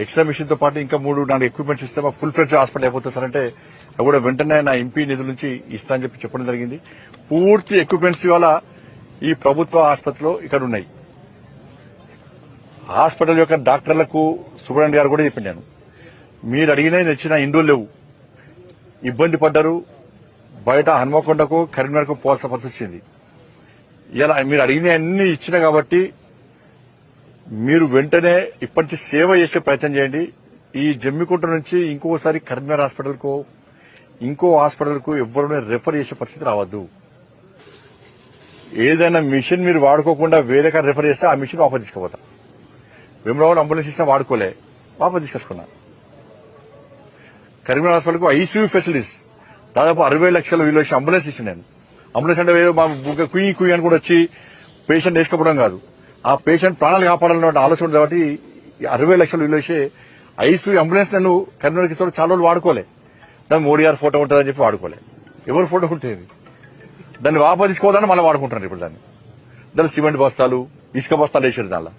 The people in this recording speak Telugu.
ఎక్స్రే మిషన్ తో పాటు ఇంకా 3-4 ఎక్విప్మెంట్స్ ఇస్తే మా ఫుల్ ఫ్లెడ్జ్ హాస్పిటల్ అయిపోతుంది సార్ అంటే అది కూడా వెంటనే నా ఎంపీ నిధుల నుంచి ఇస్తా అని చెప్పడం జరిగింది. పూర్తి ఎక్విప్మెంట్స్ ఇవాళ ఈ ప్రభుత్వ ఆసుపత్రిలో ఇక్కడ ఉన్నాయి. హాస్పిటల్ యొక్క డాక్టర్లకు సూపరింటెండెంట్ గారు కూడా చెప్పాను, మీరు అడిగినా నచ్చిన ఇండోలు లేవు, ఇబ్బంది పడ్డారు, బయట హన్మకొండకు కరీంనగర్కు పోవాల్సిన పరిస్థితి వచ్చింది. ఇలా మీరు అడిగిన అన్ని ఇచ్చినా కాబట్టి మీరు వెంటనే ఇప్పటి నుంచి సేవ చేసే ప్రయత్నం చేయండి. ఈ జమ్మికుంట నుంచి ఇంకోసారి కరీంనగర్ హాస్పిటల్కు ఇంకో హాస్పిటల్కు ఎవరిని రెఫర్ చేసే పరిస్థితి రావద్దు. ఏదైనా మిషన్ మీరు వాడుకోకుండా వేరే కాడ రెఫర్ చేస్తే ఆ మిషన్ వాపస్ తీసుకుపోతా. వేమరావు అంబులెన్స్ ఇచ్చినా వాడుకోలే, వాపస్ తీసుకొచ్చుకున్నా. కరీంనగర్ హాస్పిటల్కు ఐసీయూ ఫెసిలిటీస్ దాదాపు 60 లక్షల విలువ అంబులెన్స్ ఇచ్చిన నేను. అంబులెన్స్ అంటే మా కుయ్యి అని కూడా వచ్చి పేషెంట్ వేసుకోవడం కాదు, ఆ పేషెంట్ ప్రాణాలు కాపాడాలన్న ఆలోచన కాబట్టి 60 లక్షలు విలువ ఐసీయూ అంబులెన్స్ నేను కరీంనగర్కి ఇస్తే చాలా రోజులు వాడుకోలే. దాన్ని మోడీ గారు ఫోటో ఉంటుందని చెప్పి వాడుకోలే. ఎవరు ఫోటో ఉంటుంది దాన్ని వాపస్ తీసుకోవద్దని మళ్ళీ వాడుకుంటున్నారు. ఇప్పుడు దాన్ని సిమెంట్ బస్తాలు ఇసుక బస్తాలు వేసారు దానిలో.